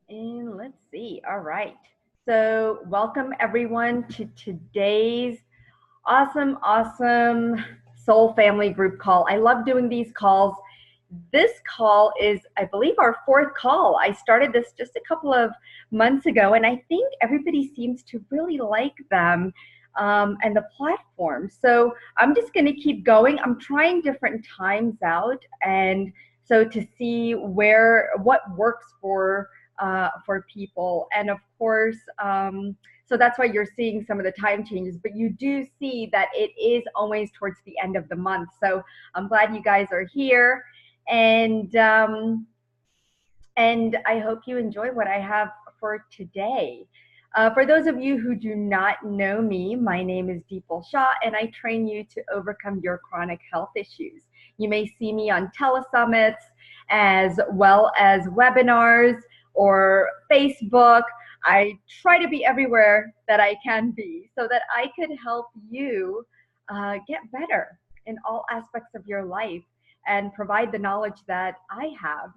And let's see. All right. So, welcome everyone to today's awesome soul family group call. I love doing these calls. This call is, I believe, our fourth call. I started this just a couple of months ago, and I think everybody seems to really like them and the platform. So I'm just going to keep going. I'm trying different times out, and so to see what works for people, and of course. So that's why you're seeing some of the time changes, but you do see that it is always towards the end of the month. So I'm glad you guys are here, and I hope you enjoy what I have for today. For those of you who do not know me, my name is dipalshah, and I train you to overcome your chronic health issues. You may see me on telesummits as well as webinars or Facebook. I try to be everywhere that I can be so that I could help you get better in all aspects of your life and provide the knowledge that I have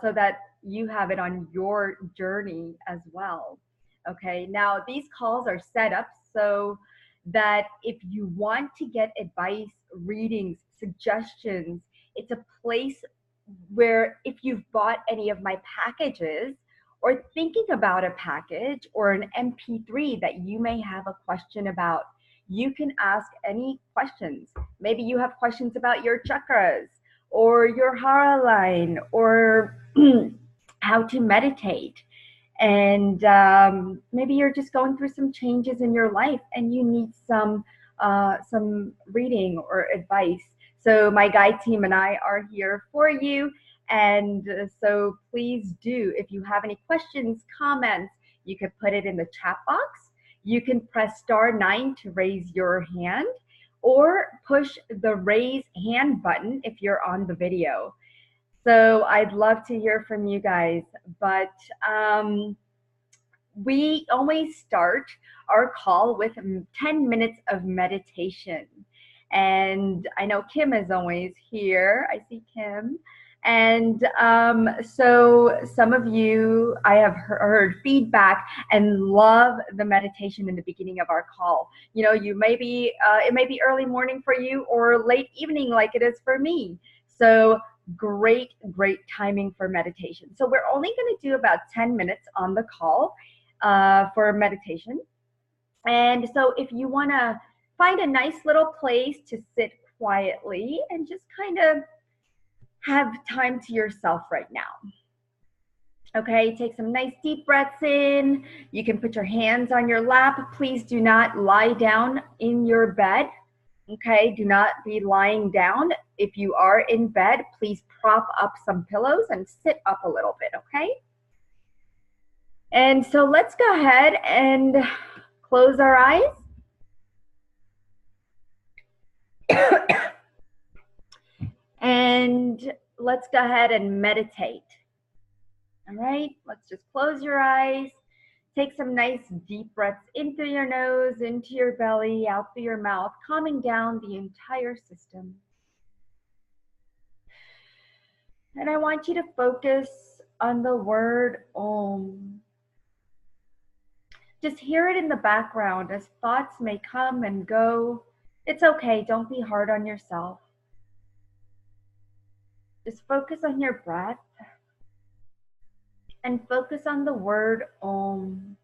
so that you have it on your journey as well. Okay, now these calls are set up so that if you want to get advice, readings, suggestions, it's a place where if you've bought any of my packages or thinking about a package or an MP3 that you may have a question about, you can ask any questions. Maybe you have questions about your chakras or your hara line or how to meditate. And maybe you're just going through some changes in your life and you need some reading or advice. So my guide team and I are here for you. And so please do, if you have any questions, comments, you can put it in the chat box. You can press *9 to raise your hand or push the raise hand button if you're on the video. So I'd love to hear from you guys, but we always start our call with 10 minutes of meditation. And I know Kim is always here. I see Kim. And so some of you, I have heard feedback and love the meditation in the beginning of our call. You know, you may be, it may be early morning for you or late evening like it is for me. So great timing for meditation. So we're only going to do about 10 minutes on the call for meditation. And so if you want to find a nice little place to sit quietly and just kind of have time to yourself right now. Okay, take some nice deep breaths in. You can put your hands on your lap. Please do not lie down in your bed. Okay, do not be lying down. If you are in bed, please prop up some pillows and sit up a little bit, okay? And so let's go ahead and close our eyes. And let's go ahead and meditate. All right, let's just close your eyes. Take some nice deep breaths in through your nose, into your belly, out through your mouth, calming down the entire system. And I want you to focus on the word Om. Just hear it in the background as thoughts may come and go. It's okay, don't be hard on yourself. Just focus on your breath and focus on the word Om.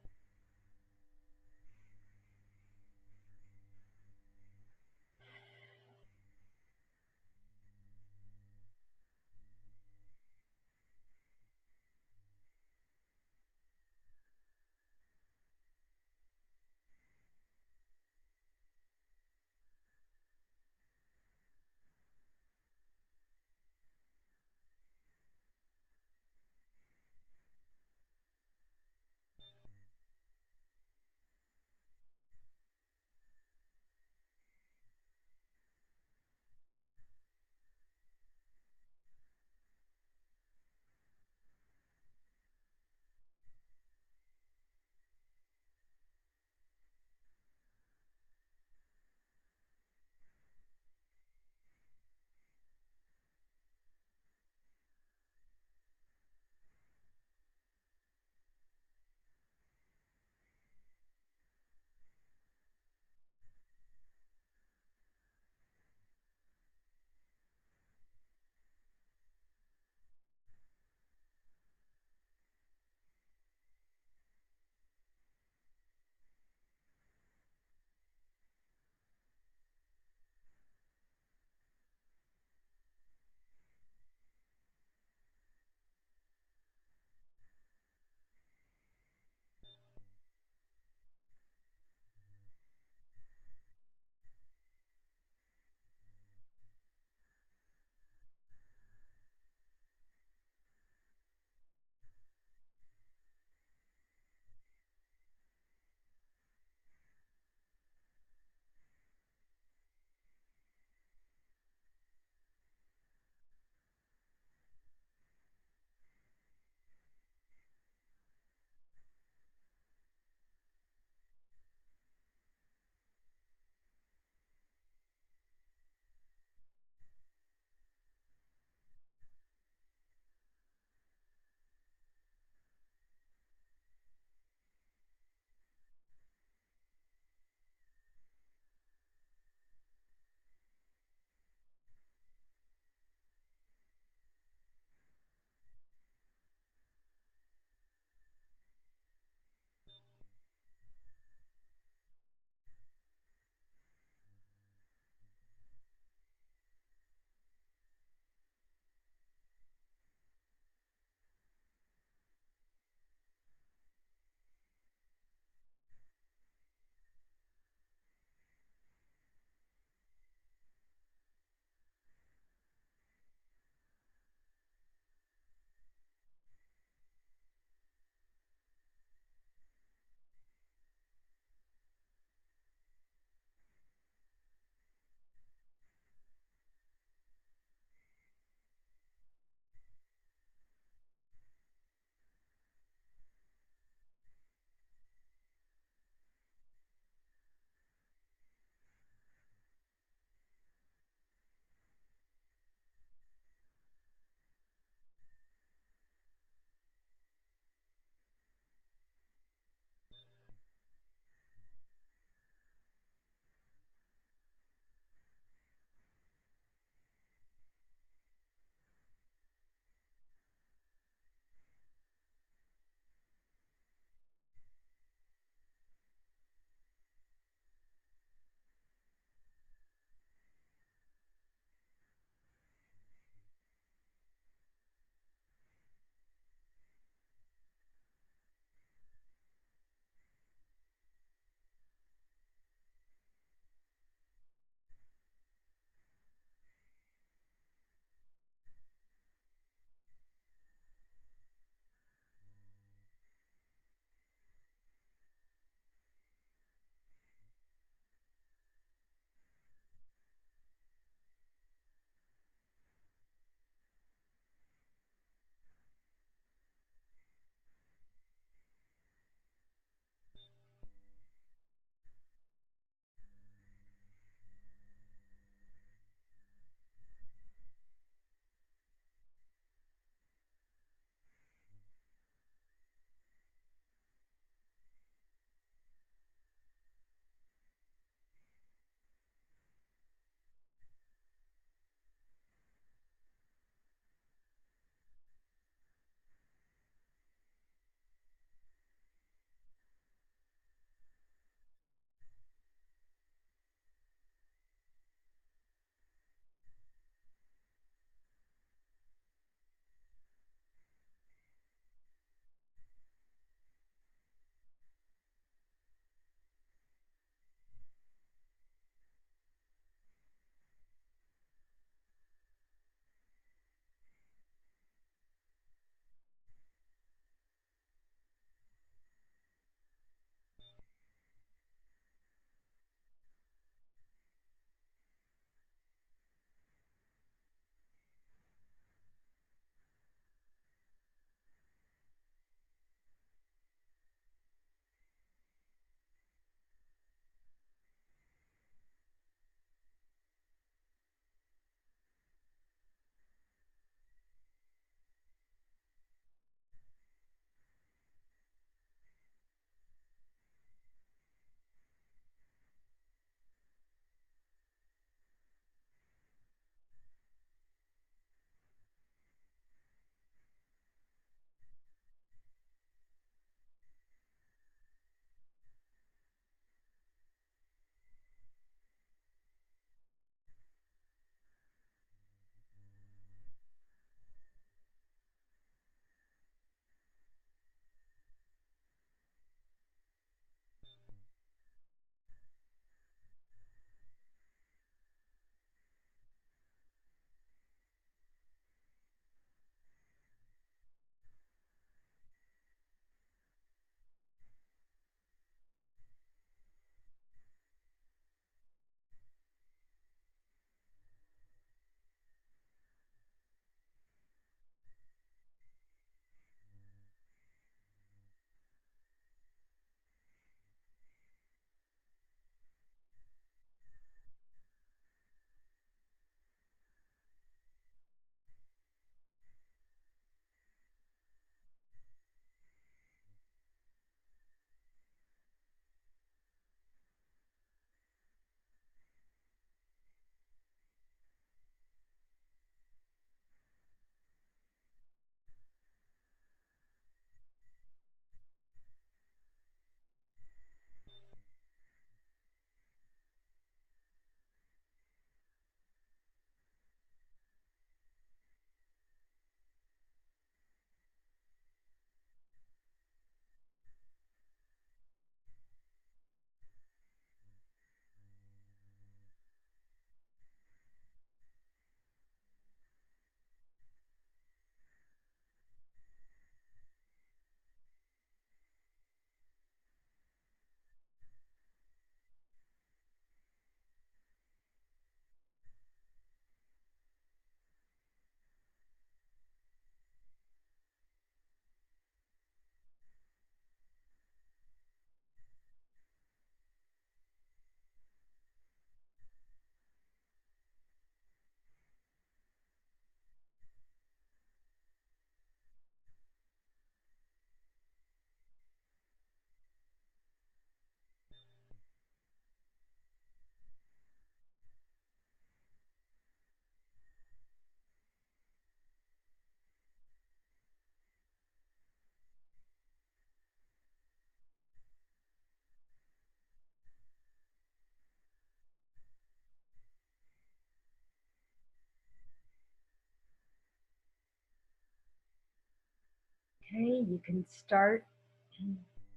Okay, you can start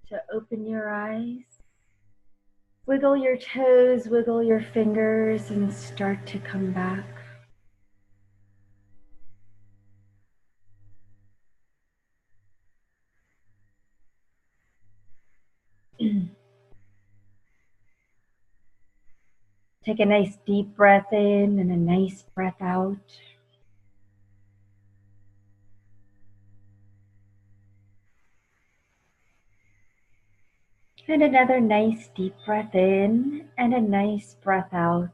to open your eyes. Wiggle your toes, wiggle your fingers, and start to come back. Take a nice deep breath in and a nice breath out. And another nice deep breath in and a nice breath out.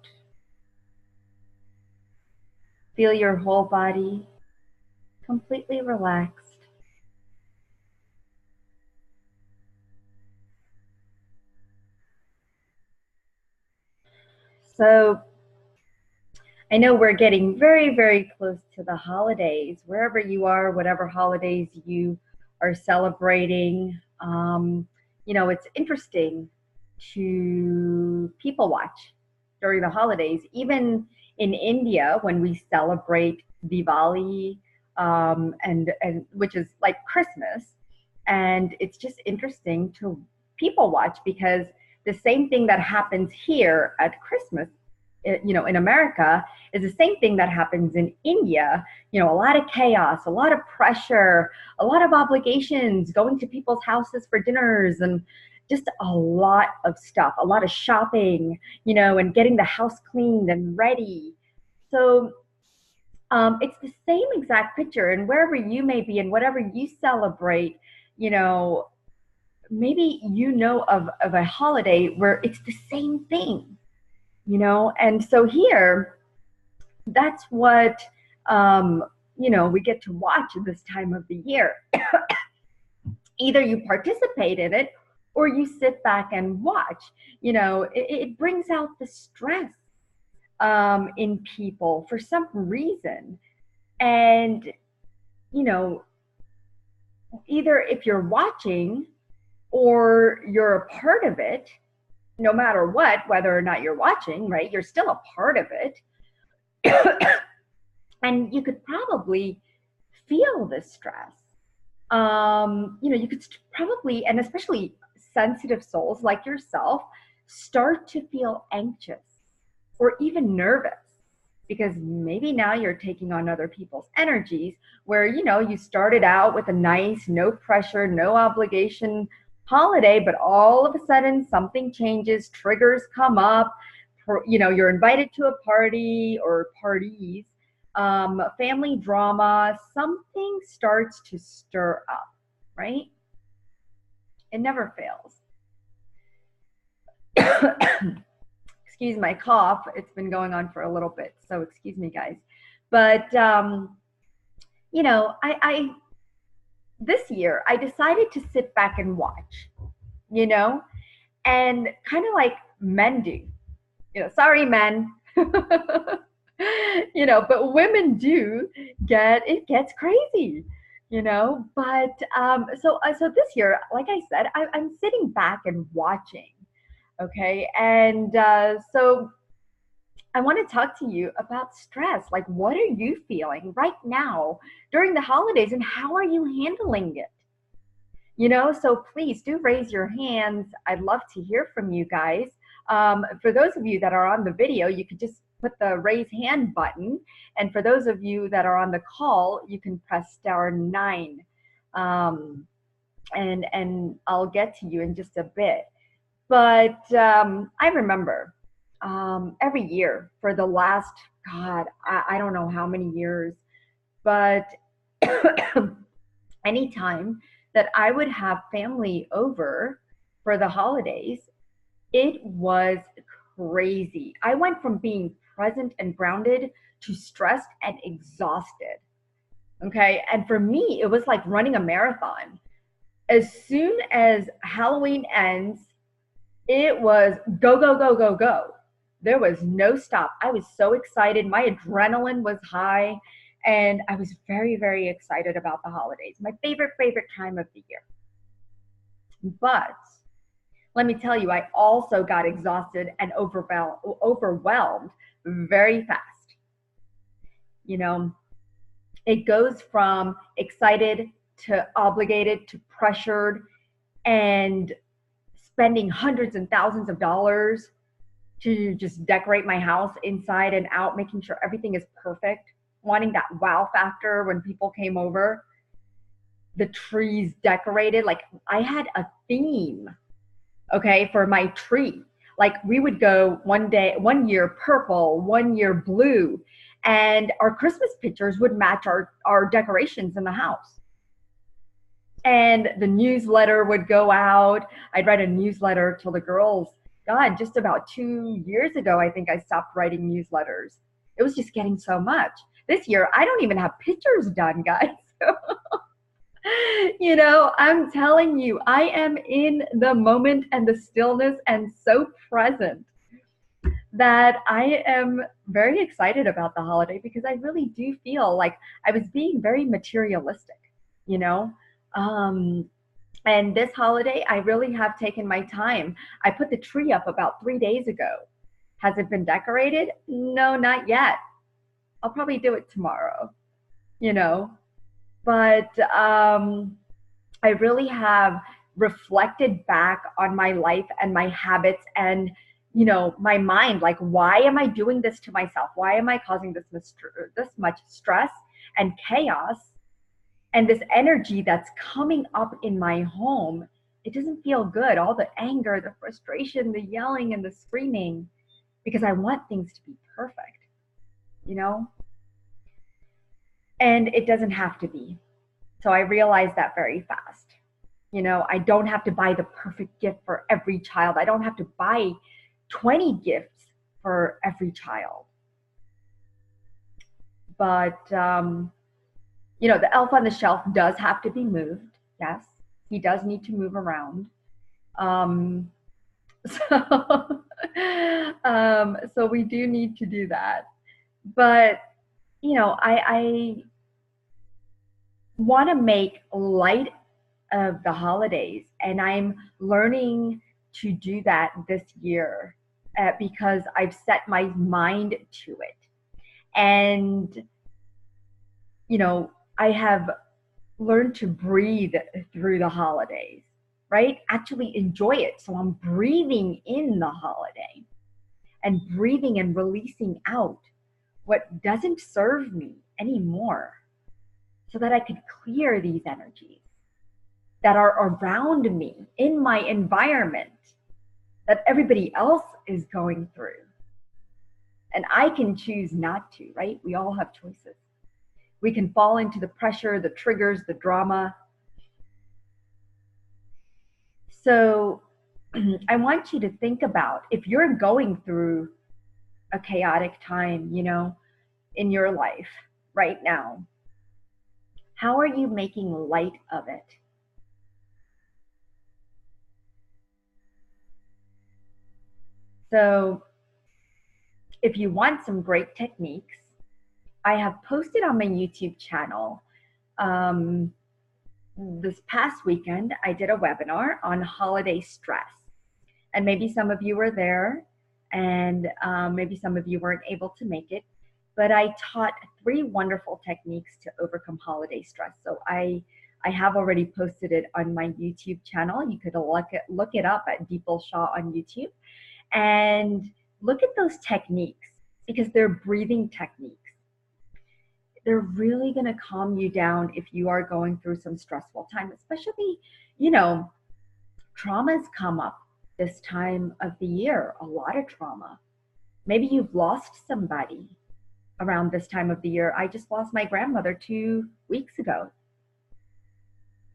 Feel your whole body completely relaxed. So I know we're getting very, very close to the holidays. Wherever you are, whatever holidays you are celebrating, it's interesting to people watch during the holidays. Even in India, when we celebrate Diwali, and which is like Christmas, and it's just interesting to people watch because the same thing that happens here at Christmas, in America, is the same thing that happens in India. A lot of chaos, a lot of pressure, a lot of obligations, going to people's houses for dinners, and just a lot of stuff, a lot of shopping, and getting the house cleaned and ready. So it's the same exact picture. And wherever you may be and whatever you celebrate, maybe of a holiday where it's the same thing, and so here, that's what we get to watch this time of the year. Either you participate in it or you sit back and watch. It brings out the stress in people for some reason. And either if you're watching or you're a part of it, no matter what, whether or not you're watching, right, you're still a part of it. And you could probably feel the stress. You could probably, and especially sensitive souls like yourself, start to feel anxious or even nervous because maybe now you're taking on other people's energies where, you started out with a nice, no pressure, no obligation holiday, but all of a sudden something changes, triggers come up, you're invited to a party or parties, family drama, something starts to stir up, right? It never fails. Excuse my cough. It's been going on for a little bit, so excuse me, guys. But I this year I decided to sit back and watch, and kind of like men do. Sorry, men. But women do gets crazy, but so this year, like I said, I'm sitting back and watching. Okay, and so I want to talk to you about stress. Like, what are you feeling right now during the holidays, and how are you handling it? So please do raise your hands. I'd love to hear from you guys. For those of you that are on the video, you could just put the raise hand button. And for those of you that are on the call, you can press *9. And I'll get to you in just a bit. But I remember every year for the last, God, I don't know how many years, but anytime that I would have family over for the holidays, it was crazy. I went from being present and grounded to stressed and exhausted. Okay. And for me, it was like running a marathon. As soon as Halloween ends, it was go, go, go, go, go. There was no stop. I was so excited. My adrenaline was high. And I was very, very excited about the holidays. My favorite time of the year. But let me tell you, I also got exhausted and overwhelmed very fast. It goes from excited to obligated to pressured and spending hundreds and thousands of dollars to just decorate my house inside and out, making sure everything is perfect, wanting that wow factor when people came over, the trees decorated. Like I had a theme, okay, for my tree. Like we would go one year purple, one year blue, and our Christmas pictures would match our decorations in the house. And the newsletter would go out. I'd write a newsletter to the girls. God, just about 2 years ago, I think I stopped writing newsletters. It was just getting so much. This year, I don't even have pictures done, guys. You know, I'm telling you, I am in the moment and the stillness and so present that I am very excited about the holiday because I really do feel like I was being very materialistic, you know? And this holiday, I really have taken my time. I put the tree up about 3 days ago. Has it been decorated? No, not yet. I'll probably do it tomorrow, you know? But I really have reflected back on my life and my habits and, you know, my mind. Like, why am I doing this to myself? Why am I causing this much stress and chaos? And this energy that's coming up in my home, it doesn't feel good. All the anger, the frustration, the yelling and the screaming, because I want things to be perfect, you know? And it doesn't have to be. So I realized that very fast. You know, I don't have to buy the perfect gift for every child. I don't have to buy 20 gifts for every child. But, you know, the elf on the shelf does have to be moved. Yes, he does need to move around. So we do need to do that. But, you know, I want to make light of the holidays, and I'm learning to do that this year because I've set my mind to it. And, you know, I have learned to breathe through the holidays, right? Actually enjoy it. So I'm breathing in the holiday and breathing and releasing out what doesn't serve me anymore so that I could clear these energies that are around me in my environment that everybody else is going through. And I can choose not to, right? We all have choices. We can fall into the pressure, the triggers, the drama. So I want you to think about if you're going through a chaotic time, you know, in your life right now, how are you making light of it? So if you want some great techniques, I have posted on my YouTube channel. This past weekend, I did a webinar on holiday stress. And maybe some of you were there, and maybe some of you weren't able to make it. But I taught 3 wonderful techniques to overcome holiday stress. So I have already posted it on my YouTube channel. You could look it up at dipalshah on YouTube and look at those techniques because they're breathing techniques. They're really going to calm you down if you are going through some stressful time, especially, you know, traumas come up this time of the year, a lot of trauma. Maybe you've lost somebody around this time of the year. I just lost my grandmother 2 weeks ago.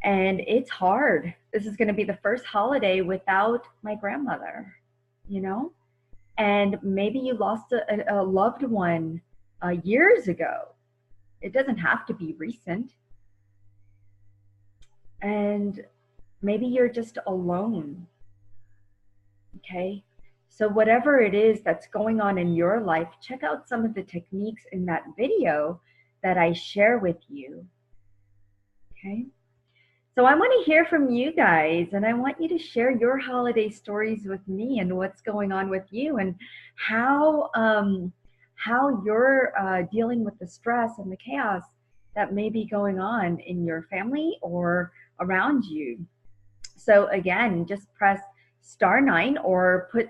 And it's hard. This is going to be the first holiday without my grandmother, you know? And maybe you lost a loved one years ago. It doesn't have to be recent. And maybe you're just alone. Okay? So whatever it is that's going on in your life, check out some of the techniques in that video that I share with you. Okay? So I want to hear from you guys, and I want you to share your holiday stories with me and what's going on with you and how you're dealing with the stress and the chaos that may be going on in your family or around you. So again, just press *9 or put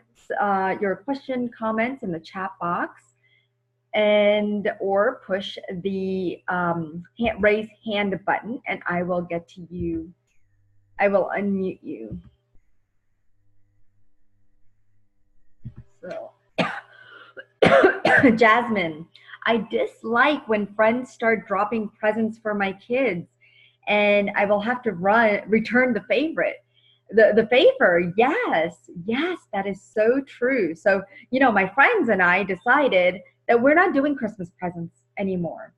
your question comments in the chat box, and or push the raise hand button, and I will get to you. I will unmute you. So, Jasmine, I dislike when friends start dropping presents for my kids, and I will have to return the favor. Yes, yes, that is so true. So, my friends and I decided that we're not doing Christmas presents anymore.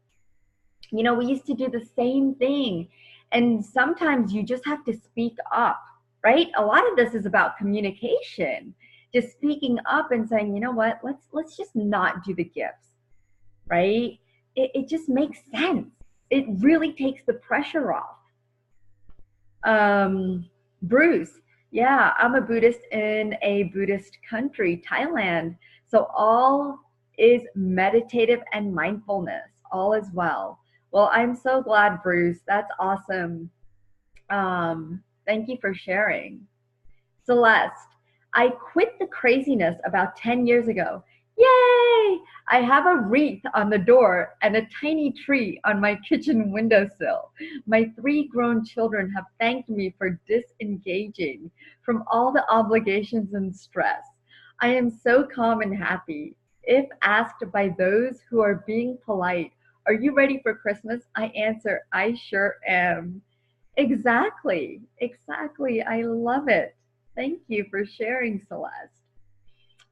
We used to do the same thing. And sometimes you just have to speak up, right? A lot of this is about communication. Just speaking up and saying, you know what, let's just not do the gifts, right? It just makes sense. It really takes the pressure off. Bruce, yeah, I'm a Buddhist in a Buddhist country, Thailand. So all is meditative and mindfulness, all is well. Well, I'm so glad, Bruce. That's awesome. Thank you for sharing. Celeste, I quit the craziness about 10 years ago. Yay! I have a wreath on the door and a tiny tree on my kitchen windowsill. My 3 grown children have thanked me for disengaging from all the obligations and stress. I am so calm and happy. If asked by those who are being polite, "Are you ready for Christmas?" I answer, "I sure am." Exactly, exactly. I love it. Thank you for sharing, Celeste.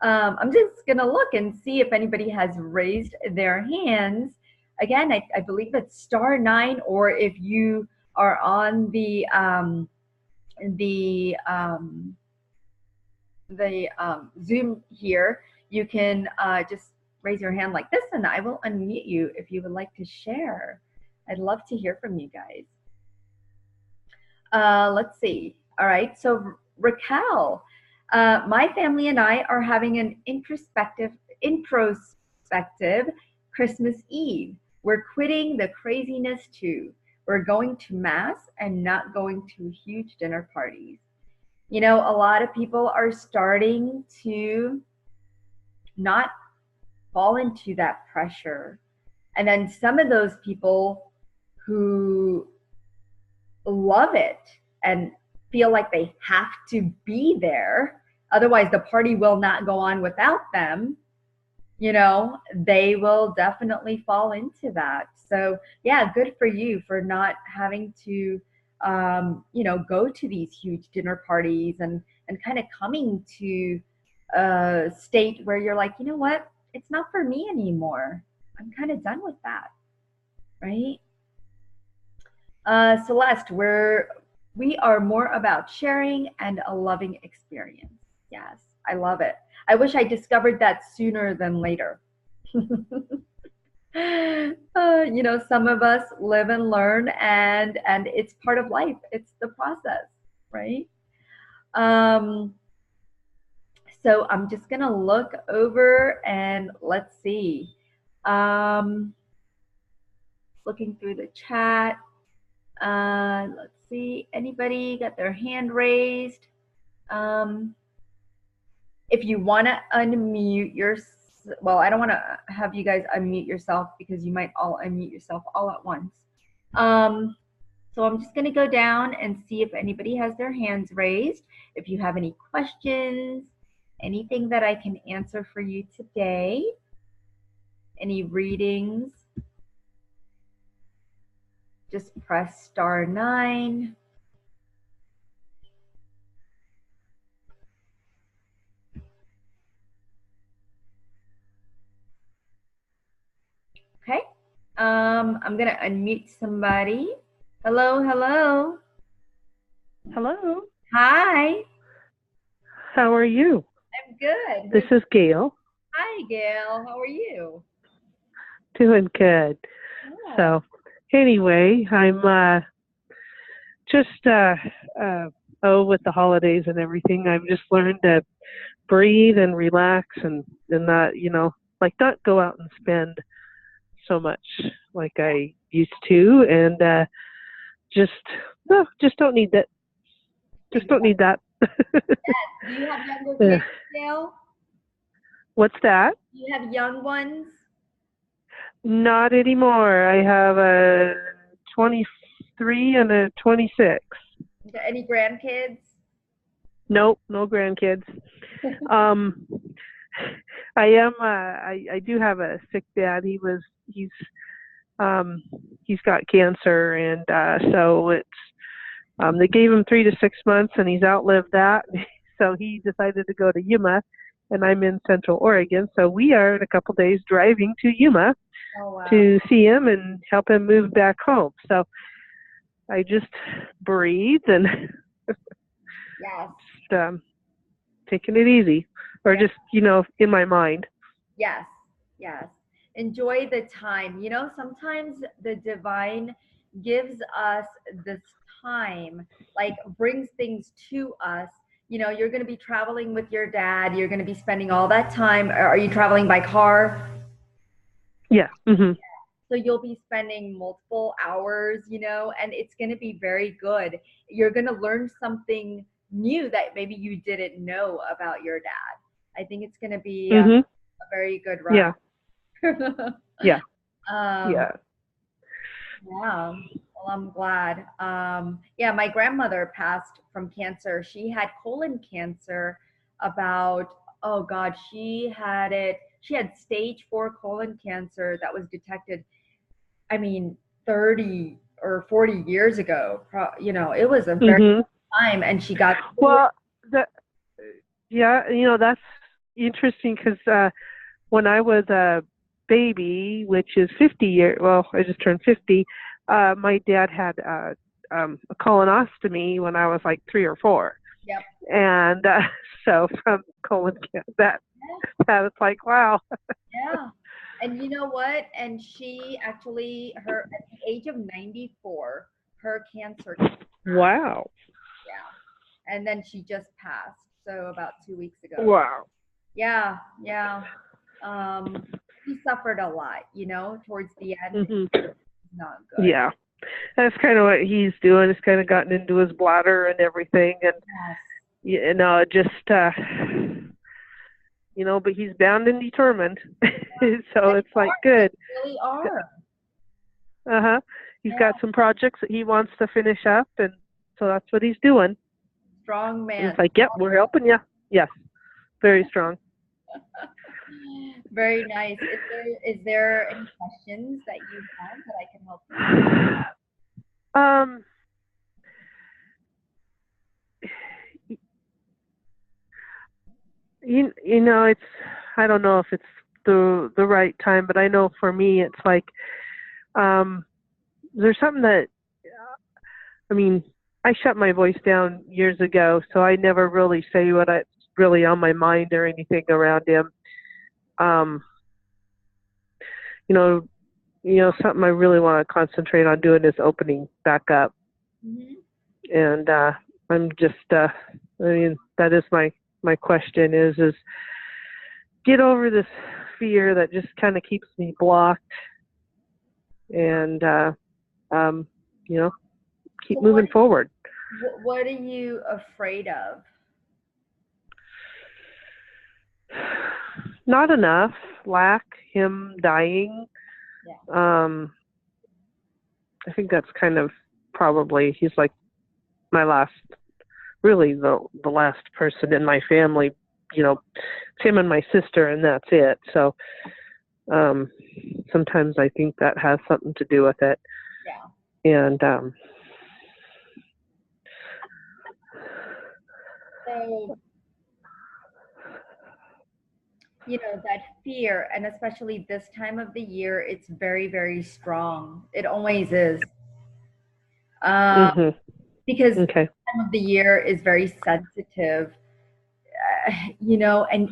I'm just going to look and see if anybody has raised their hands. Again, I believe it's *9, or if you are on the Zoom here, you can just raise your hand like this, and I will unmute you if you would like to share. I'd love to hear from you guys. Let's see. All right, so Raquel, my family and I are having an introspective Christmas Eve. We're quitting the craziness too. We're going to mass and not going to huge dinner parties. A lot of people are starting to not fall into that pressure. And then some of those people who love it and feel like they have to be there, otherwise the party will not go on without them, they will definitely fall into that. So yeah, good for you for not having to go to these huge dinner parties and kind of coming to a state where you're like, you know what, it's not for me anymore. I'm kind of done with that, right? Celeste, we are more about sharing and a loving experience. Yes, I love it. I wish I discovered that sooner than later. Some of us live and learn, and it's part of life. It's the process, right? So I'm just gonna look over and let's see. Looking through the chat. Let's see. Anybody got their hand raised? If you want to unmute well, I don't want to have you guys unmute yourself because you might all unmute yourself all at once. So I'm just going to go down and see if anybody has their hands raised. If you have any questions, anything that I can answer for you today, any readings, just press *9. Okay. I'm going to unmute somebody. Hello, hello. Hello. Hi. How are you? I'm good. This is Gail. Hi, Gail. How are you? Doing good. Yeah. So, anyway, I'm just with the holidays and everything, I've just learned to breathe and relax and not, not go out and spend so much like I used to, and just no, just don't need that. Just don't need that. Do you have younger Yeah. kids, Dale? What's that? Do you have young ones? Not anymore. I have a 23 and a 26. Any grandkids? Nope, no grandkids. Um, I am. I do have a sick dad. Um, he's got cancer, and so it's. They gave him 3 to 6 months, and he's outlived that. So he decided to go to Yuma, and I'm in Central Oregon. So we are in a couple days driving to Yuma to see him and help him move back home. So I just breathe and just, taking it easy, or just in my mind. Yes, yes. Enjoy the time. Sometimes the divine gives us this time, like brings things to us. You're going to be traveling with your dad. You're going to be spending all that time. Are you traveling by car? Yeah. Mm-hmm. So you'll be spending multiple hours, and it's going to be very good. You're going to learn something new that maybe you didn't know about your dad. I think it's going to be Mm-hmm. a very good ride. Yeah. um, Yeah. yeah. Well, I'm glad. Yeah, my grandmother passed from cancer. She had colon cancer about, oh God, she had it. She had stage 4 colon cancer that was detected, I mean, 30 or 40 years ago. It was a very Mm-hmm. long time, and she got. Well, yeah, that's interesting because when I was a baby, which is 50 years, well, I just turned 50, my dad had a colonostomy when I was like 3 or 4. Yep. And so from colon cancer, that was like, wow. Yeah. And you know what? And she actually, at the age of 94, her cancer. Wow. Yeah. And then she just passed. So about 2 weeks ago. Wow. Yeah. Yeah. He suffered a lot, towards the end. Mm-hmm. Not good. Yeah. That's kind of what he's doing. It's kind of gotten into his bladder and everything. And, just, but he's bound and determined. So it's like, good. They really are. Uh-huh. He's got some projects that he wants to finish up, and so that's what he's doing. Strong man. And it's like, yep, we're helping you. Yes. Very strong. Very nice. Is there any questions that you have that I can help you? It's, I don't know if it's the right time, but I know for me it's like, there's something that, I shut my voice down years ago, so I never really say what's really on my mind or anything around him. Something I really want to concentrate on doing is opening back up. Mm-hmm. And I'm just, that is my question is get over this fear that just kind of keeps me blocked, and keep moving forward. What are you afraid of? Not enough. Lack. Him dying. Yeah. I think that's kind of probably, he's like my last, really the last person in my family. It's him and my sister, and that's it. So sometimes I think that has something to do with it. Yeah. And so that fear, and especially this time of the year, it's very, very strong. It always is. Because this time of the year is very sensitive, and you're going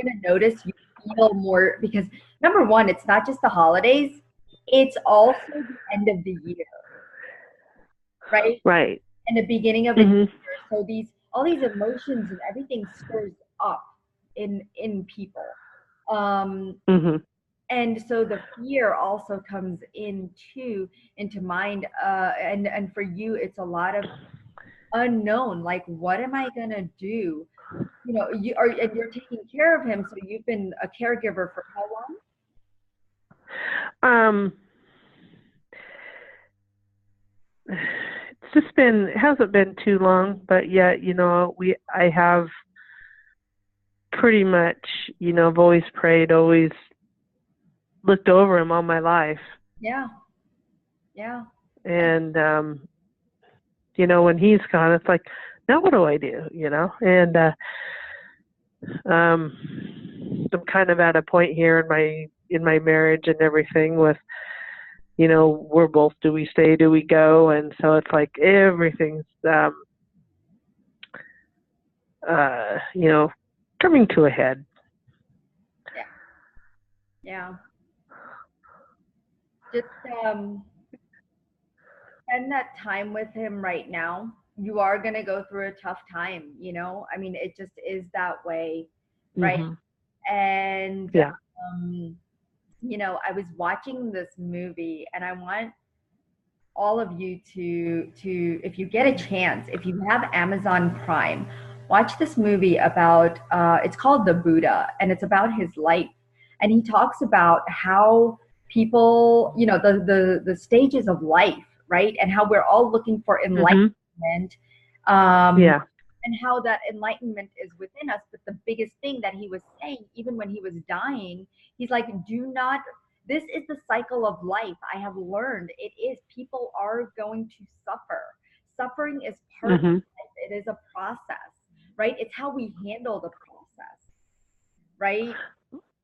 to notice you feel more, because number one, it's not just the holidays, it's also the end of the year, right, and the beginning of the year. So all these emotions and everything stirs up in people. And so the fear also comes into mind, and for you it's a lot of unknown, like what am I going to do, you are, and you're taking care of him, so you've been a caregiver for how long? Um, it's just been, it hasn't been too long, but yet, I have pretty much, I've always prayed, always looked over him all my life. Yeah, yeah. And, when he's gone, it's like, now what do I do, And, I'm kind of at a point here in my marriage and everything with, we're both, do we stay, do we go? And so it's like everything's, coming to a head. Yeah, yeah. Just spend that time with him right now. You are going to go through a tough time, I mean, it just is that way, right? Hmm. And Yeah. I was watching this movie, and I want all of you to, if you get a chance, if you have Amazon Prime, watch this movie about, it's called The Buddha, and it's about his life. And he talks about how people, the stages of life, right? And how we're all looking for Hmm. enlightenment. Um, Yeah. and how that enlightenment is within us. But the biggest thing that he was saying, even when he was dying, he's like, do not, this is the cycle of life. I have learned it is, people are going to suffer. Suffering is part of Hmm. life. It is a process, right? It's how we handle the process, right?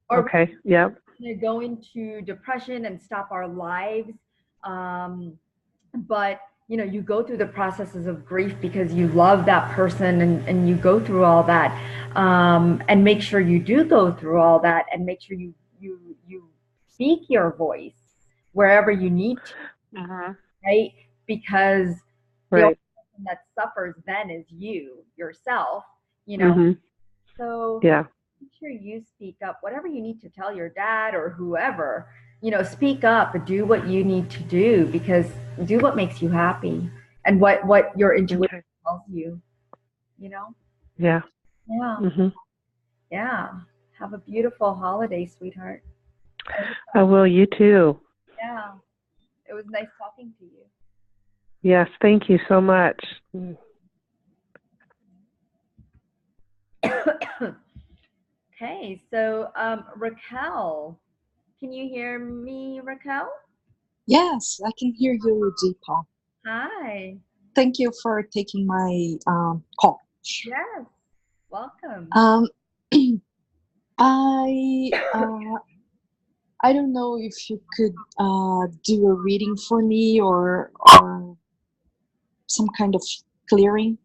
Or Okay. Yeah. we go into depression and stop our lives. Um, but you go through the processes of grief because you love that person, and you go through all that, and make sure you do go through all that, and make sure you speak your voice wherever you need to, Hmm. right? Because the only Right. person that suffers then is you yourself, you know Hmm. so Yeah. make sure you speak up. Whatever you need to tell your dad or whoever, speak up, do what you need to do, because do what makes you happy, and what your intuition Okay. tells you, you know? Yeah. Yeah. Hmm. Yeah. Have a beautiful holiday, sweetheart. I will. You too. Yeah. It was nice talking to Yes. Thank you so much. you. Okay. So, Raquel, can you hear me, Raquel? Yes, I can hear you, Deepa. Hi. Thank you for taking my call. Yes. Welcome. Um, I I don't know if you could do a reading for me or some kind of clearing.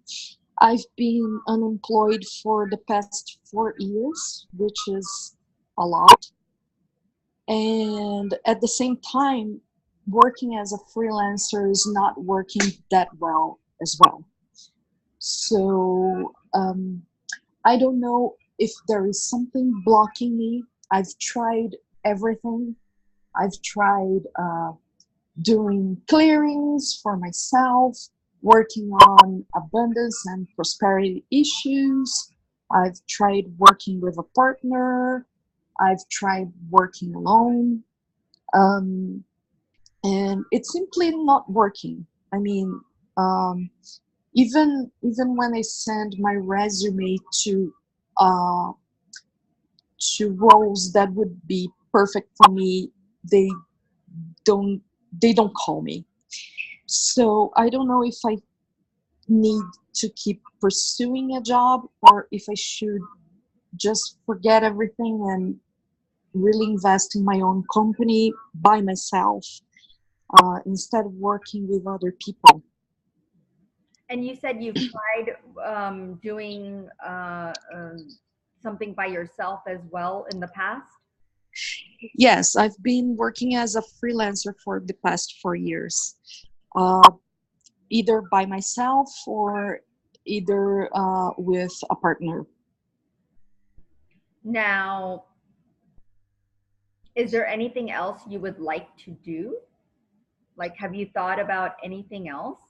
I've been unemployed for the past 4 years, which is a lot, and at the same time, working as a freelancer is not working that well as well. So I don't know if there is something blocking me. I've tried everything. I've tried doing clearings for myself, working on abundance and prosperity issues. I've tried working with a partner. I've tried working alone. Um, and it's simply not working. I mean, um, even when I send my resume uh, to roles that would be perfect for me, they don't they don't call me. So I don't know if I need to keep pursuing a job or if I should just forget everything and really invest in my own company by myself instead of working with other people. And you said you've tried doing something by yourself as well in the past? Yes, I've been working as a freelancer for the past 4 years, uh, either by myself or either with a partner. Now, Is there anything else you would like to do? Like, have you thought about anything else?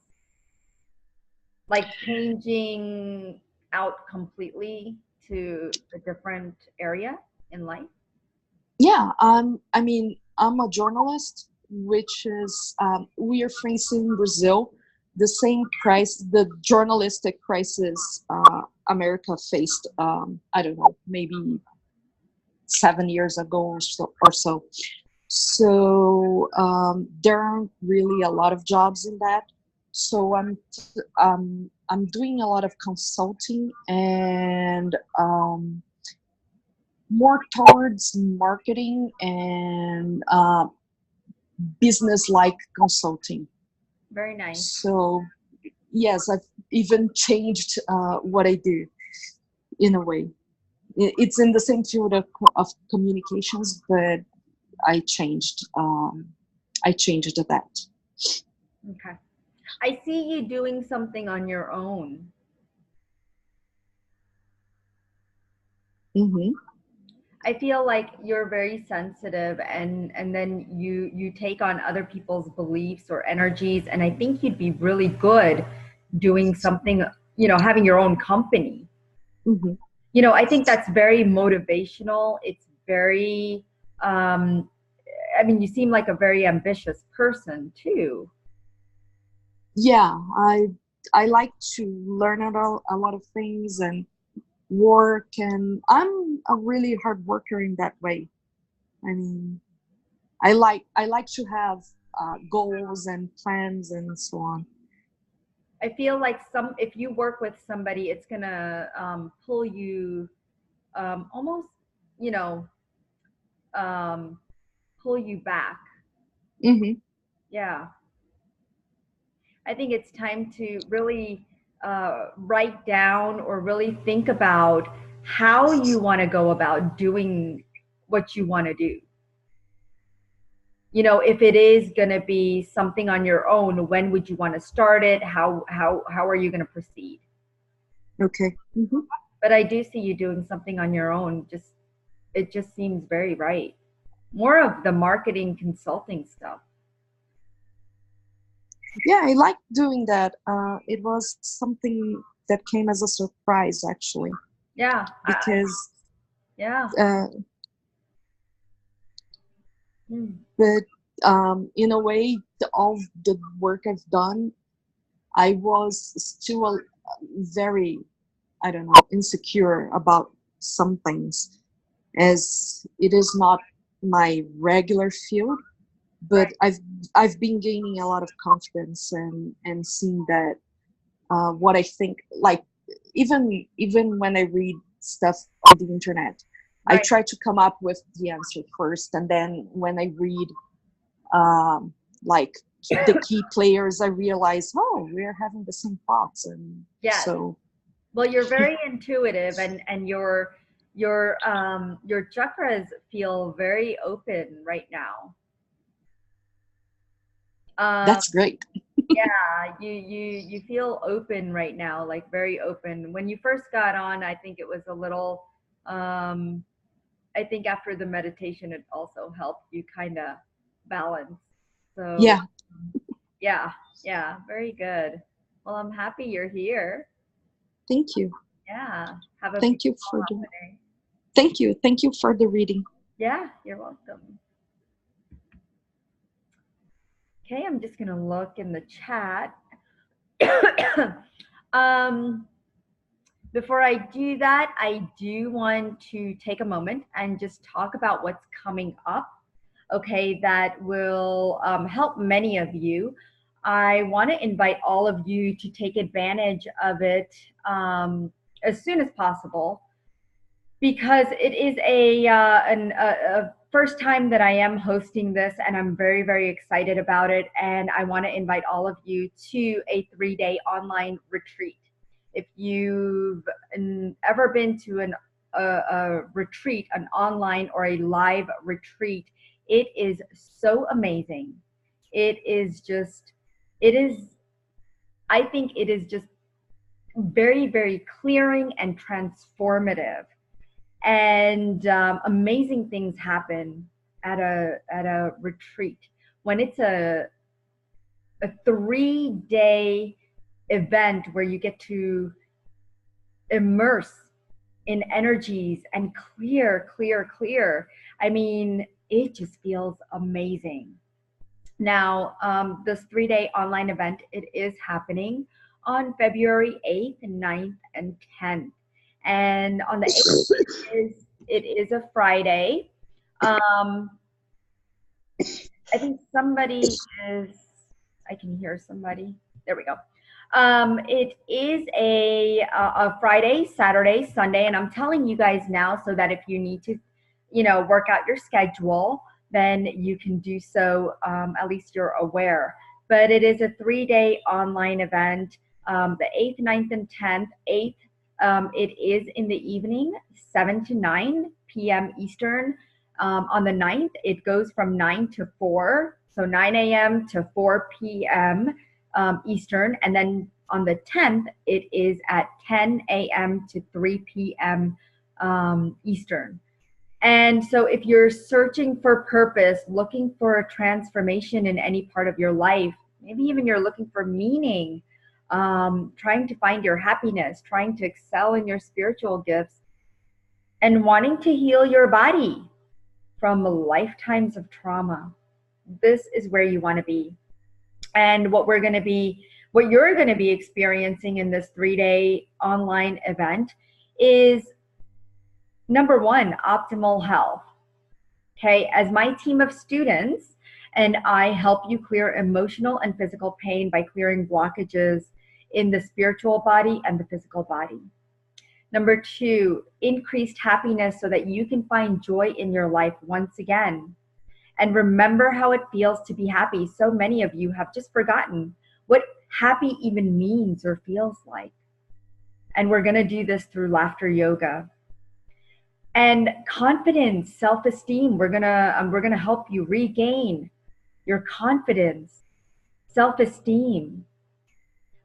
Like changing out completely to a different area in life? Yeah, I mean, I'm a journalist, which is we are facing Brazil the same crisis, the journalistic crisis America faced. I don't know, maybe 7 years ago or so. So there aren't really a lot of jobs in that. So I'm doing a lot of consulting and more towards marketing and business like consulting. Very nice. So yes, I've even changed what I do in a way. It's in the same field of communications, but I changed. I changed that. Okay. I see you doing something on your own. Hmm. I feel like you're very sensitive, and then you take on other people's beliefs or energies, and I think you'd be really good doing something, having your own company. Hmm. I think that's very motivational. It's very um I mean, you seem like a very ambitious person too. Yeah, I like to learn a lot of things and work, and I'm a really hard worker in that way. I mean, I like to have goals and plans and so on. I feel like some if you work with somebody, it's gonna pull you almost, you know, um, pull you back. Hmm. Yeah, I think it's time to really write down or really think about how you want to go about doing what you want to do. If it is going to be something on your own, when would you want to start it? How are you going to proceed? Okay. Hmm. But I do see you doing something on your own. Just it just seems very right. More of the marketing consulting stuff. Yeah, I like doing that. It was something that came as a surprise, actually, Yeah, because yeah. uh, Mm. but in a way, all the work I've done, I was still very, I don't know, insecure about some things, as it is not my regular field. But Right. I've been gaining a lot of confidence and seeing that what I think, like even when I read stuff on the internet, I Right. try to come up with the answer first, and then when I read um, like the key players, I realize, oh, we're having the same thoughts, and Yes. so Well, you're very intuitive, and your chakras feel very open right now. Um, that's great. yeah, you feel open right now, like very open. When you first got on, I think it was a little. Um, I think after the meditation, it also helped you kind of balance. So Yeah, yeah, yeah, very good. Well, I'm happy you're here. thank you, Yeah, have a thank you beautiful for the holiday. thank you for the reading. Yeah, you're welcome. Okay, I'm just gonna look in the chat. um, Before I do that, I do want to take a moment and just talk about what's coming up. Okay, that will help many of you. I want to invite all of you to take advantage of it as soon as possible, because it is a first time that I am hosting this, and I'm very, very excited about it. And I want to invite all of you to a 3-day online retreat. If you've ever been to a retreat, an online or a live retreat, it is so amazing. It is just, it is, I think it is just very, very clearing and transformative, and amazing things happen. at a retreat, when it's a 3-day event where you get to immerse in energies and clear. I mean, it just feels amazing. Now, this 3-day online event, it is happening on February 8th, 9th, and 10th. And on the 8th, it is a Friday. I think somebody is, I can hear somebody. There we go. It is a Friday, Saturday, Sunday, and I'm telling you guys now so that if you need to, work out your schedule, then you can do so. At least you're aware. But it is a 3-day online event. The 8th, 9th, and 10th. 8th, it is in the evening, 7 to 9 p.m. Eastern. On the 9th, it goes from 9 to 4, so 9 a.m. to 4 p.m. Eastern. And then on the 10th, it is at 10 a.m. to 3 p.m. Eastern. And so if you're searching for purpose, looking for a transformation in any part of your life, maybe even you're looking for meaning, trying to find your happiness, trying to excel in your spiritual gifts, and wanting to heal your body from lifetimes of trauma, this is where you want to be. And what you're going to be experiencing in this 3-day online event is, number one, optimal health. Okay, as my team of students and I help you clear emotional and physical pain by clearing blockages in the spiritual body and the physical body. Number two, increased happiness so that you can find joy in your life once again. And remember how it feels to be happy. So many of you have just forgotten what happy even means or feels like. And we're going to do this through laughter yoga. And confidence, self-esteem, we're going to help you regain your confidence, self-esteem,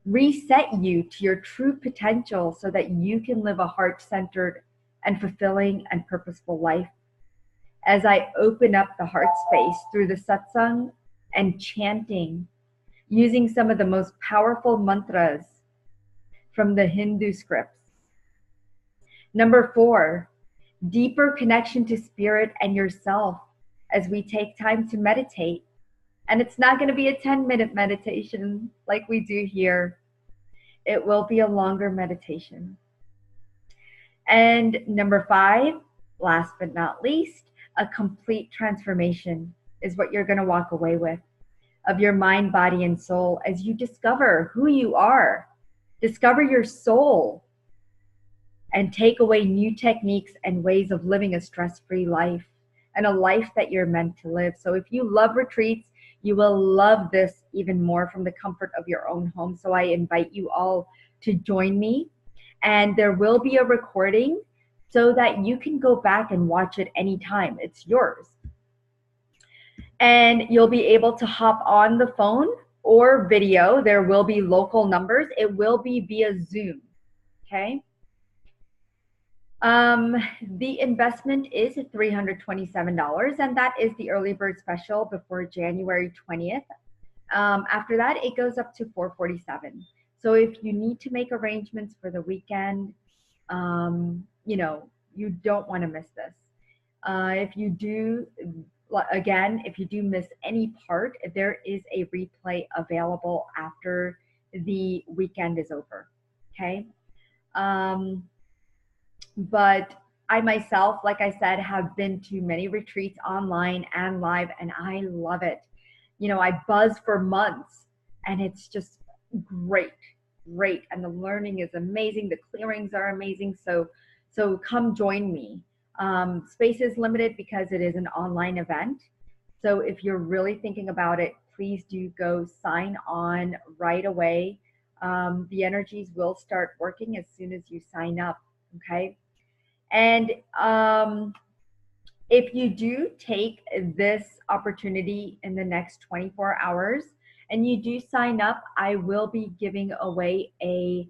reset you to your true potential so that you can live a heart-centered and fulfilling and purposeful life. As I open up the heart space through the satsang and chanting, using some of the most powerful mantras from the Hindu scripts. Number four, deeper connection to spirit and yourself as we take time to meditate. And it's not going to be a 10-minute meditation like we do here. It will be a longer meditation. And number five, last but not least, a complete transformation is what you're going to walk away with of your mind, body, and soul as you discover who you are, discover your soul, and take away new techniques and ways of living a stress-free life and a life that you're meant to live. So if you love retreats, you will love this even more from the comfort of your own home. So I invite you all to join me. And there will be a recording so that you can go back and watch it anytime. It's yours. And you'll be able to hop on the phone or video. There will be local numbers. It will be via Zoom, okay? The investment is $327, and that is the early bird special before January 20th. After that, it goes up to $447. So if you need to make arrangements for the weekend, you don't want to miss this. If you do, again, if you do miss any part, there is a replay available after the weekend is over, okay? But I myself, like I said, have been to many retreats online and live, and I love it. I buzz for months, and it's just great. And the learning is amazing. The clearings are amazing. So come join me. Space is limited because it is an online event. So if you're really thinking about it, please do go sign on right away. The energies will start working as soon as you sign up, okay? And if you do take this opportunity in the next 24 hours and you do sign up, I will be giving away a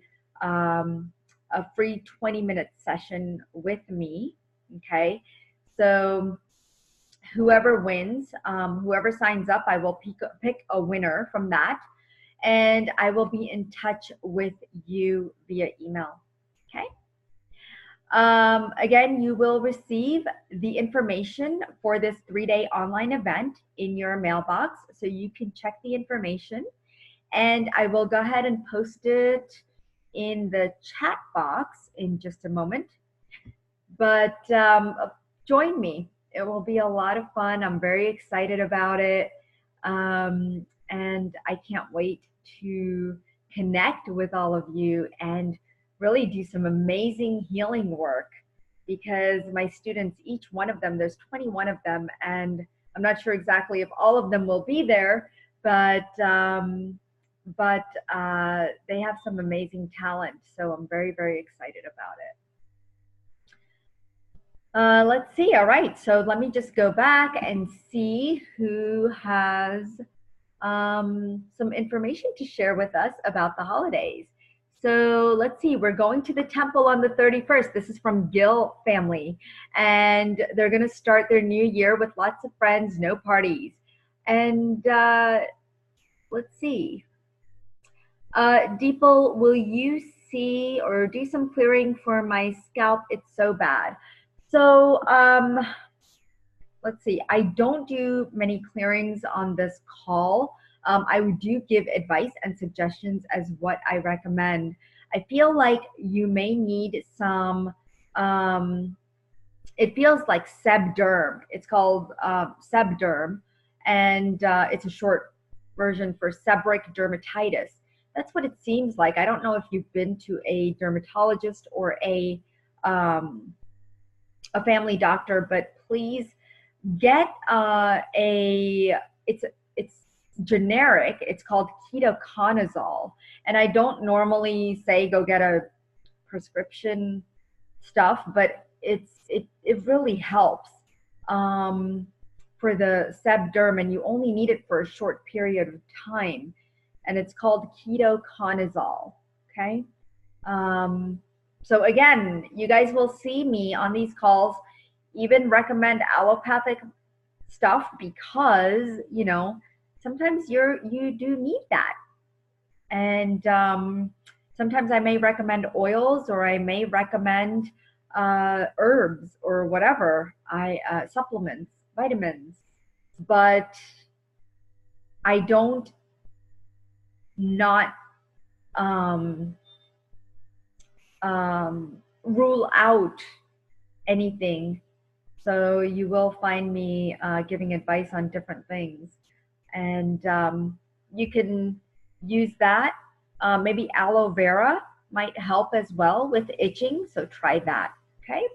free 20-minute session with me, okay? So whoever wins, whoever signs up, I will pick a winner from that, and I will be in touch with you via email. Okay. Again, you will receive the information for this 3-day online event in your mailbox, so you can check the information, and I will go ahead and post it in the chat box in just a moment. But join me. It will be a lot of fun. I'm very excited about it. And I can't wait to connect with all of you and really do some amazing healing work, because my students, each one of them, there's 21 of them, and I'm not sure exactly if all of them will be there, but they have some amazing talent. So I'm very, very excited about it. Let's see. All right. So let me just go back and see who has some information to share with us about the holidays. So let's see. We're going to the temple on the 31st. This is from Gill family. And they're going to start their new year with lots of friends, no parties. And let's see. Deepal, will you see or do some clearing for my scalp? It's so bad. So let's see, I don't do many clearings on this call. I do give advice and suggestions as what I recommend. I feel like you may need some, it feels like sebderm. It's called sebderm, and it's a short version for seborrheic dermatitis. That's what it seems like. I don't know if you've been to a dermatologist or a family doctor, but please get it's generic. It's called ketoconazole, and I don't normally say go get a prescription stuff, but it really helps for the sebderm, and you only need it for a short period of time, and it's called ketoconazole. Okay. So again, you guys will see me on these calls even recommend allopathic stuff, because, you know, sometimes you do need that. And sometimes I may recommend oils, or I may recommend herbs or whatever, supplements, vitamins, but I don't not rule out anything. So you will find me giving advice on different things, and you can use that. Maybe aloe vera might help as well with itching, so try that. Okay.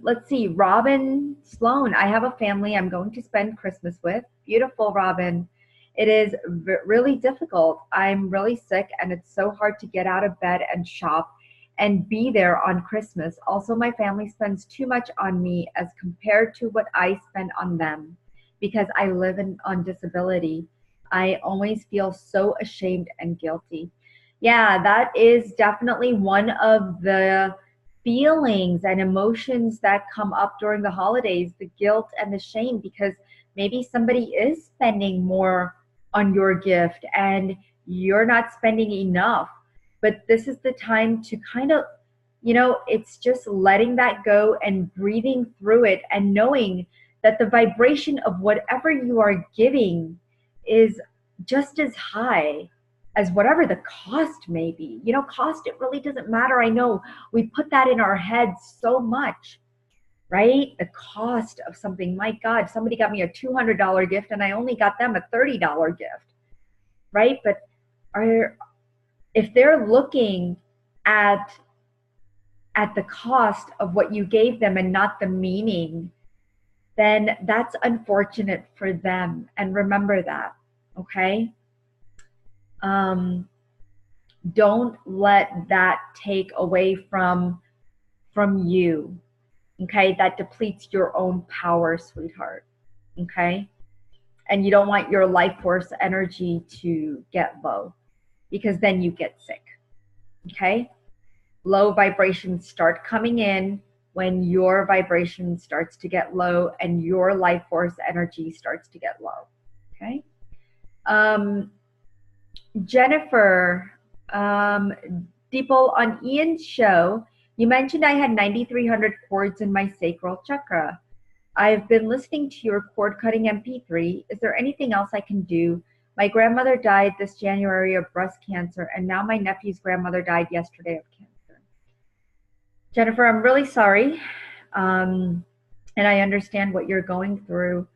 Let's see, Robin Sloan. I have a family I'm going to spend Christmas with. Beautiful, Robin. It is really difficult. I'm really sick, and it's so hard to get out of bed and shop and be there on Christmas. Also, my family spends too much on me as compared to what I spend on them, because I live on disability. I always feel so ashamed and guilty. Yeah, that is definitely one of the feelings and emotions that come up during the holidays, the guilt and the shame, because maybe somebody is spending more on your gift and you're not spending enough. But this is the time to kind of, you know, it's just letting that go and breathing through it, and knowing that the vibration of whatever you are giving is just as high as whatever the cost may be. You know, cost, it really doesn't matter. I know we put that in our heads so much, right? The cost of something. My God, somebody got me a $200 gift and I only got them a $30 gift, right? But if they're looking at the cost of what you gave them and not the meaning, then that's unfortunate for them. And remember that, okay? Don't let that take away from you, okay? That depletes your own power, sweetheart, okay? And you don't want your life force energy to get low, because then you get sick, okay? Low vibrations start coming in when your vibration starts to get low and your life force energy starts to get low. Okay. Jennifer, Deeple, on Ian's show, you mentioned I had 9,300 cords in my sacral chakra. I've been listening to your cord cutting MP3. Is there anything else I can do? My grandmother died this January of breast cancer, and now my nephew's grandmother died yesterday of cancer. Jennifer, I'm really sorry. And I understand what you're going through.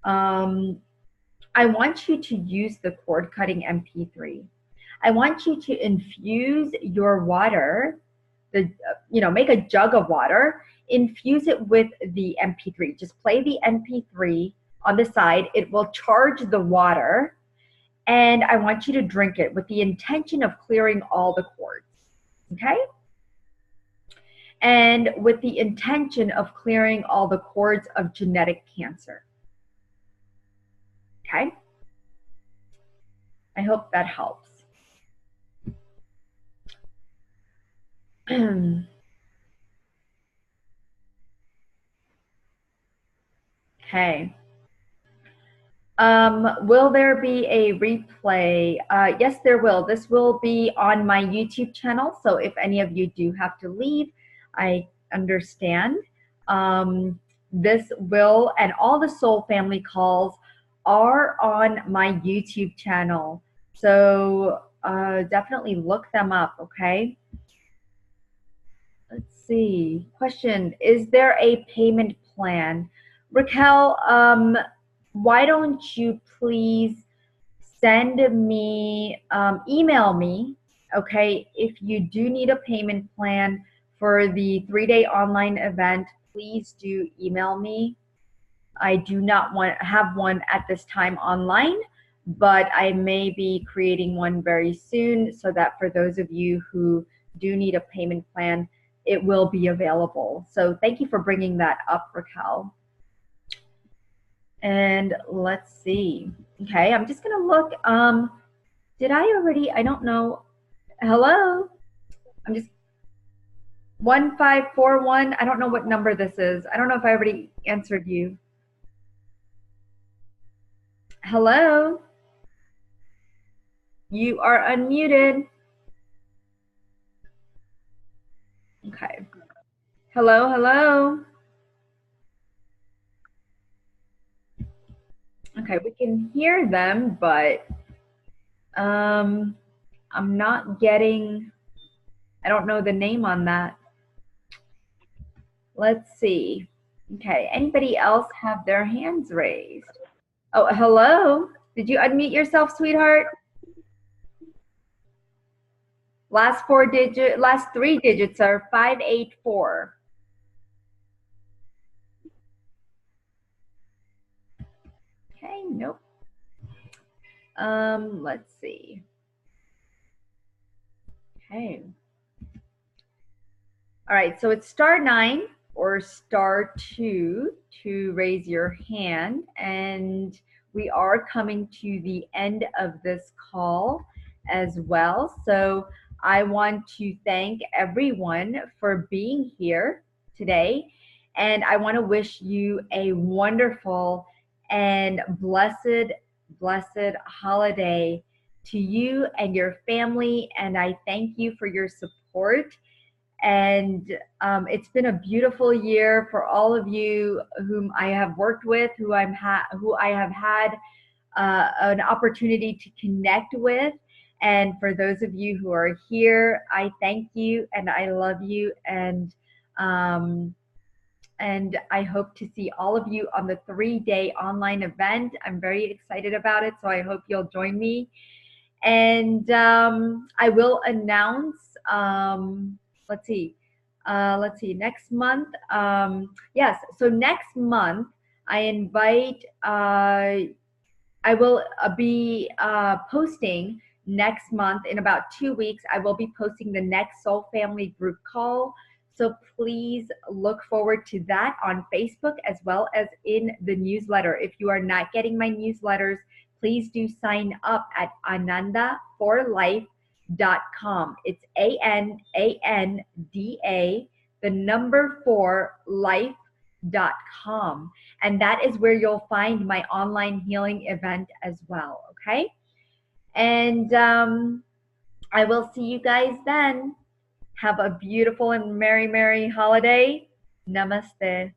I want you to use the cord cutting MP3. I want you to infuse your water, make a jug of water, infuse it with the MP3. Just play the MP3 on the side. It will charge the water, and I want you to drink it with the intention of clearing all the cords, okay? And with the intention of clearing all the cords of genetic cancer. Okay? I hope that helps. Okay. Will there be a replay? Yes, there will. This will be on my YouTube channel. So if any of you do have to leave, I understand. This will, and all the soul family calls are on my YouTube channel. So definitely look them up, okay? Let's see. Question, is there a payment plan? Raquel, why don't you please send me, email me, okay? If you do need a payment plan for the 3-day online event, please do email me. I do not have one at this time online, but I may be creating one very soon so that for those of you who do need a payment plan, it will be available. So thank you for bringing that up, Raquel. And let's see. Okay, I'm just gonna look. Did I already? I don't know. Hello? I'm just 1541. I don't know what number this is. I don't know if I already answered you. Hello? You are unmuted. Okay. Hello, hello. Okay, we can hear them, but I'm not getting, I don't know the name on that. Let's see. Okay, anybody else have their hands raised? Oh, hello. Did you unmute yourself, sweetheart? Last 3 digits are 584. Okay, nope. Let's see. Okay. All right, so it's *9 or *2 to raise your hand, and we are coming to the end of this call as well. So I want to thank everyone for being here today, and I want to wish you a wonderful and blessed holiday to you and your family, and I thank you for your support. And it's been a beautiful year for all of you whom I have worked with, who I have had an opportunity to connect with. And for those of you who are here, I thank you and I love you. And I hope to see all of you on the 3-day online event. I'm very excited about it, so I hope you'll join me. And I will announce, let's see, next month. Yes, so next month I invite, I will be posting next month in about 2 weeks. I will be posting the next Soul Family group call. So please look forward to that on Facebook as well as in the newsletter. If you are not getting my newsletters, please do sign up at anandaforlife.com. It's ANANDA, the number 4 life.com. And that is where you'll find my online healing event as well. Okay. And I will see you guys then. Have a beautiful and merry, merry holiday. Namaste.